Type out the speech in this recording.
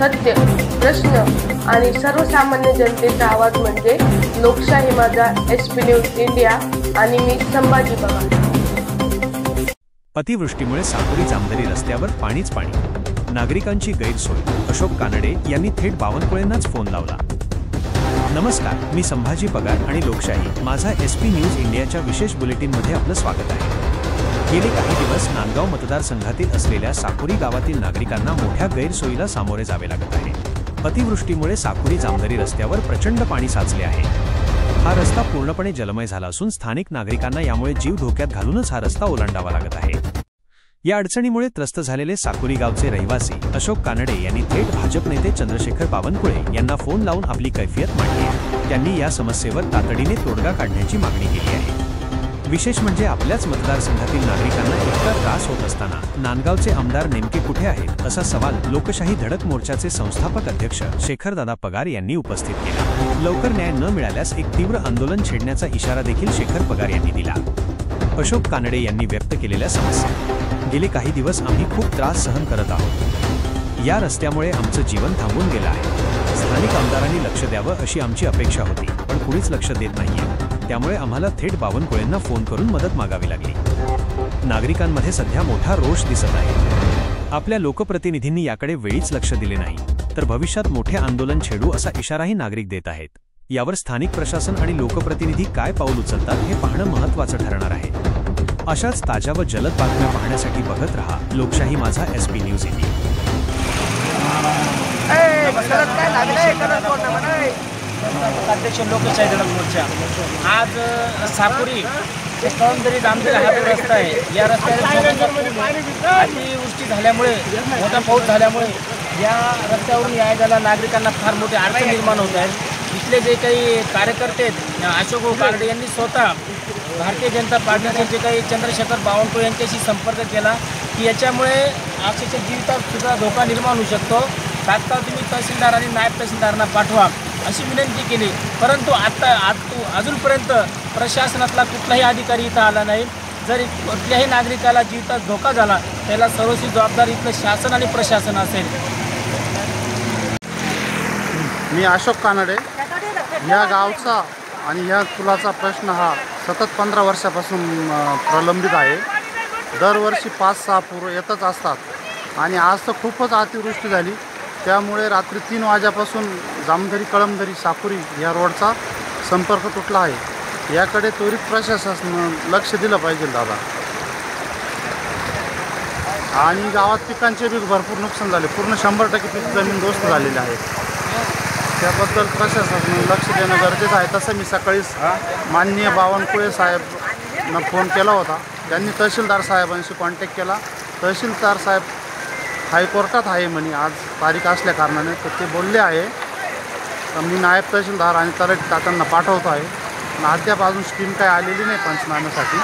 सत्य, प्रश्न आणि सर्वसामान्य जनतेचा आवाज म्हणजे लोकशाही माझा SP न्यूज इंडिया आणि मी संभाजी पवार। अतिवृष्टीमुळे साकोरी जामदरी रस्त्यावर पाणीच पाणी, नागरिकांची गैरसोय। अशोक कानडे यांनी थेट बावनकुळेंनाच फोन लावला। नमस्कार, मी संभाजी पगार आणि लोकशाही माझा SP न्यूज इंडियाच्या विशेष बुलेटिनमध्ये आपलं स्वागत आहे। गेले काही दिवस नांदगाव मतदारसंघातील असलेल्या साकोरी गावातील नागरिकांना मोठ्या गैरसोयीला सामोरे जावे लागत आहे। अतिवृष्टीमुळे साकोरी जामदरी रस्त्यावर प्रचंड पाणी साचले आहे। हा रस्ता पूर्णपणे जलमय झाला असून स्थानिक नागरिकांना यामुळे जीव धोक्यात घालूनच हा रस्ता ओलांडावा लागत आहे। या अडचणीमुळे त्रस्त झालेले साकोरी गावचे रहिवासी अशोक कानडे यांनी थेट भाजप नेते चंद्रशेखर बावनकुळे यांना फोन लावून आपली कैफियत मांडली। त्यांनी या समस्येवर तातडीने तोडगा काढण्याची मागणी केली आहे। विशेष म्हणजे आपल्याच मतदारसंघातील नागरिकांना इतका त्रास होत असताना नांदगावचे आमदार नेमके कुठे आहेत असा सवाल लोकशाही धडक मोर्चाचे संस्थापक अध्यक्ष शेखरदादा पगार यांनी उपस्थित केला। लवकर न्याय न मिळाल्यास एक तीव्र आंदोलन छेडण्याचा इशारा देखील शेखर पगार यांनी दिला। अशोक कानडे यांनी व्यक्त केलेल्या समस्या, गेले काही दिवस आम्ही खूप त्रास सहन करत आहोत। या रस्त्यामुळे आमचं जीवन थांबून गेलं आहे। स्थानिक आमदारांनी लक्ष द्यावं अशी आमची अपेक्षा होती, पण कुणीच लक्ष देत नाहीये। त्यामुळे आम्हाला थेट बावनकुळेंना फोन करून मदत मागावी लागली। नागरिकांमध्ये सध्या मोठा रोष दिसत आहे। आपल्या लोकप्रतिनिधींनी याकडे वेळीच लक्ष दिले नाही तर भविष्यात मोठे आंदोलन छेडू असा इशाराही नागरिक देत आहेत। यावर स्थानिक प्रशासन आणि लोकप्रतिनिधी काय पाऊल उचलतात हे पाहणं महत्त्वाचं ठरणार आहे। अशाच ताज्या व जलद बातम्या पाहण्यासाठी बघत रहा लोकशाही माझा SP न्यूज इंडिया। अध्यक्ष लोकशाही धडक मोर्चा आज साकोरी कळमदरी जामदरी हा जो रस्ता आहे, या रस्त्यावर अतिवृष्टी झाल्यामुळे मोठा पाऊस झाल्यामुळे या रस्त्यावरून यायला नागरिकांना फार मोठी अडचण निर्माण होत आहे। इथले जे काही कार्यकर्ते आहेत, अशोक कानडे यांनी स्वतः भारतीय जनता पार्टीचे जे काही चंद्रशेखर बावनकुळे यांच्याशी संपर्क केला की याच्यामुळे अक्षरशः जीवितात सुद्धा धोका निर्माण होऊ शकतो। तात्काळ तुम्ही तहसीलदार आणि नायब तहसीलदारांना पाठवा अशी विनंती केली, परंतु अजूनपर्यंत प्रशासनातला कुठलाही अधिकारी इथं आला नाही। जर कुठल्याही नागरिकाला जीवितात धोका झाला त्याला सर्वस्वी जबाबदार इथलं शासन आणि प्रशासन असेल। मी अशोक कानडे, या गावचा आणि या पुलाचा प्रश्न हा सतत 15 वर्षापासून प्रलंबित आहे। दरवर्षी 5-6 पूर येतच असतात आणि आज तर खूपच अतिवृष्टी झाली, त्यामुळे रात्री 3 वाजेपासून जामदरी कळमदरी साकोरी या रोडचा संपर्क तुटला आहे। याकडे त्वरित प्रशासनानं लक्ष दिलं पाहिजे दादा। आणि गावात पिकांचे बी भरपूर नुकसान झाले, पूर्ण 100% पीक जमीनदोस्त झालेले आहे। त्याबद्दल प्रशासनानं लक्ष देणं गरजेचं आहे। तसं मी सकाळीच माननीय बावनकुळे साहेबांना फोन केला होता, त्यांनी तहसीलदार साहेबांशी कॉन्टॅक्ट केला। तहसीलदार साहेब हायकोर्टात आहे म्हणे आज तारीख असल्या कारणाने, तर ते बोलले आहे तर मी नायब तहसीलदार आणि तलाठी तात्यांना पाठवतो आहे। अद्याप अजून स्कीम काही आलेली नाही पंचनाम्यासाठी।